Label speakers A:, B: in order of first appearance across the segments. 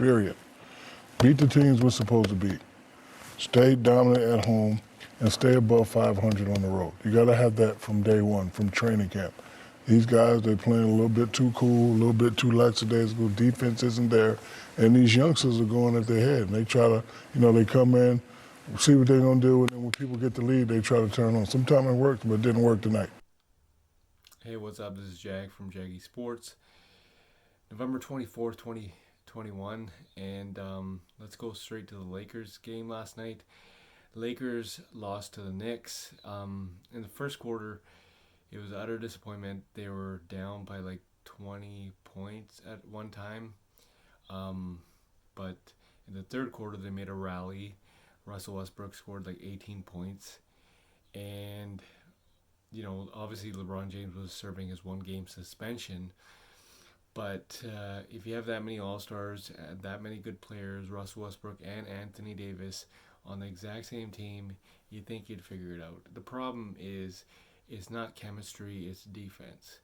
A: period. Beat the teams we're supposed to beat. Stay dominant at home and stay above 500 on the road. You got to have that from day one, from training camp. These guys, they're playing a little bit too cool, a little bit too lackadaisical. Defense isn't there. And these youngsters are going at their head. And they try to, they come in, see what they're going to do, and then when people get the lead, they try to turn on. Sometimes it works, but it didn't work tonight.
B: Hey, what's up? This is Jag from Jaggy Sports. November 24th, 2021, and let's go straight to the Lakers game last night. Lakers lost to the Knicks. In the first quarter, it was utter disappointment. They were down by like 20 points at one time. But in the third quarter, they made a rally. Russell Westbrook scored like 18 points. And, obviously LeBron James was serving his one-game suspension. But if you have that many All-Stars, that many good players, Russell Westbrook and Anthony Davis, on the exact same team, you think you'd figure it out. The problem is, it's not chemistry, it's defense.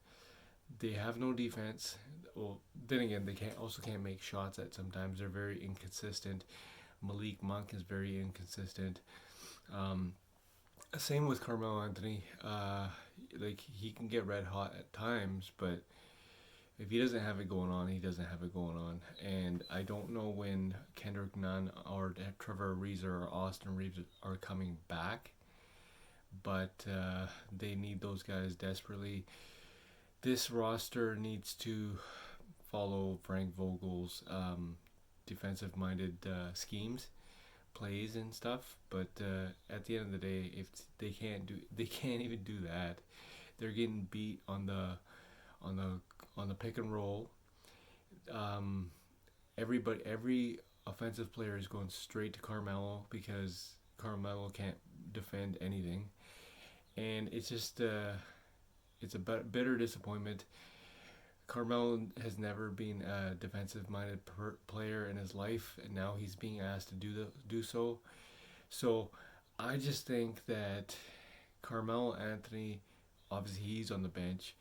B: They have no defense. Well, then again, they can't make shots at sometimes. They're very inconsistent. Malik Monk is very inconsistent. Same with Carmelo Anthony. He can get red hot at times, but if he doesn't have it going on, he doesn't have it going on. And I don't know when Kendrick Nunn or Trevor Ariza or Austin Reeves are coming back, but they need those guys desperately. This roster needs to follow Frank Vogel's defensive-minded schemes, plays and stuff. But at the end of the day, if they can't even do that. They're getting beat on the pick and roll. Every offensive player is going straight to Carmelo because Carmelo can't defend anything, and it's just it's a bitter disappointment. Carmelo has never been a defensive-minded player in his life, and now he's being asked to do so. So I just think that Carmelo Anthony, obviously he's on the bench.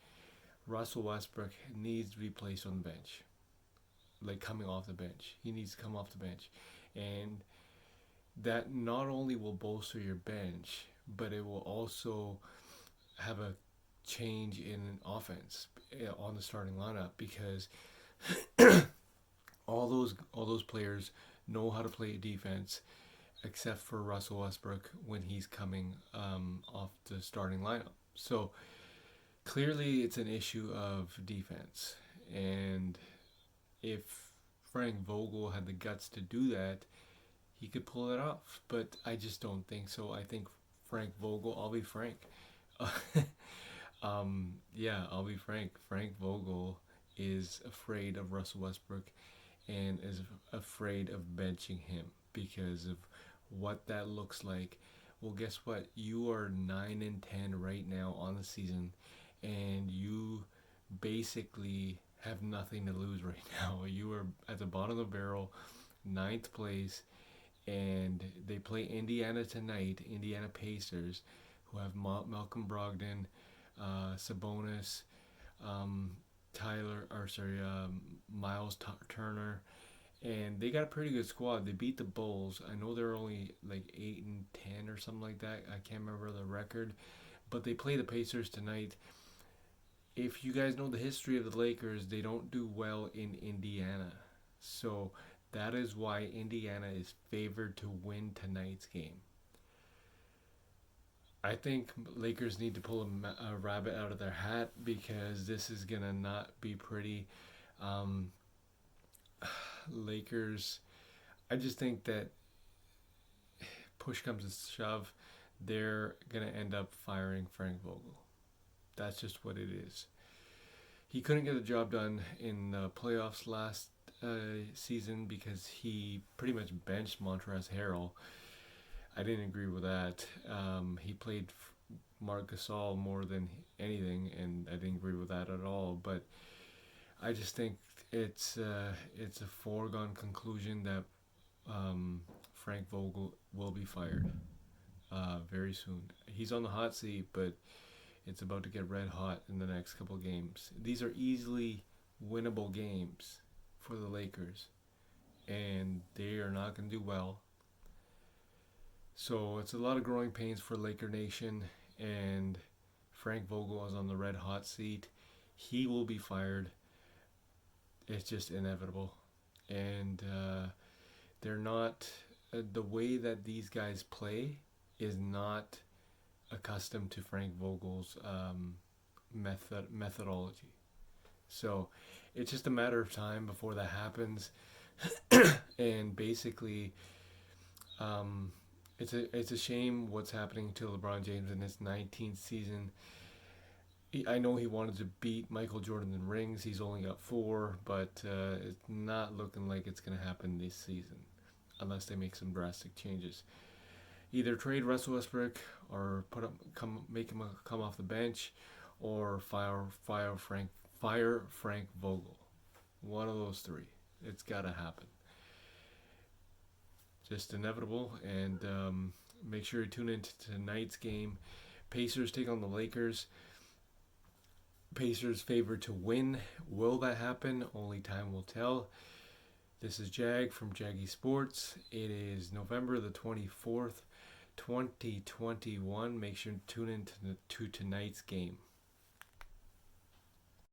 B: Russell Westbrook needs to be placed on the bench, like coming off the bench. He needs to come off the bench, and that not only will bolster your bench, but it will also have a change in offense on the starting lineup because all those players know how to play defense, except for Russell Westbrook when he's coming off the starting lineup. So clearly, it's an issue of defense, and if Frank Vogel had the guts to do that, he could pull it off. But I just don't think so. I think Frank Vogel. I'll be frank. I'll be frank. Frank Vogel is afraid of Russell Westbrook and is afraid of benching him because of what that looks like. Well, guess what? You are 9-10 right now on the season, and you basically have nothing to lose right now. You are at the bottom of the barrel, 9th place, and they play Indiana tonight, Indiana Pacers, who have Malcolm Brogdon, Sabonis, Miles Turner, and they got a pretty good squad. They beat the Bulls. I know they're only like 8-10 or something like that. I can't remember the record, but they play the Pacers tonight. If you guys know the history of the Lakers, they don't do well in Indiana. So that is why Indiana is favored to win tonight's game. I think Lakers need to pull a rabbit out of their hat because this is going to not be pretty. Lakers, I just think that push comes to shove, they're going to end up firing Frank Vogel. That's just what it is. He couldn't get the job done in the playoffs last season because he pretty much benched Montrezl Harrell. I didn't agree with that. He played Marc Gasol more than anything, and I didn't agree with that at all. But I just think it's a foregone conclusion that Frank Vogel will be fired very soon. He's on the hot seat, but it's about to get red hot in the next couple games. These are easily winnable games for the Lakers. and they are not going to do well. So it's a lot of growing pains for Laker Nation, and Frank Vogel is on the red hot seat. He will be fired. It's just inevitable. And they're not, the way that these guys play is not accustomed to Frank Vogel's methodology. So it's just a matter of time before that happens. And basically, it's a shame what's happening to LeBron James in his 19th season. I know he wanted to beat Michael Jordan in rings. He's only got 4, but it's not looking like it's going to happen this season unless they make some drastic changes. Either trade Russell Westbrook or make him come off the bench, or fire Frank Vogel. One of those 3. It's got to happen. Just inevitable. And make sure you tune into tonight's game. Pacers take on the Lakers. Pacers favored to win. Will that happen? Only time will tell. This is Jag from Jaggy Sports. It is November the 24th, 2021. Make sure to tune in to tonight's game.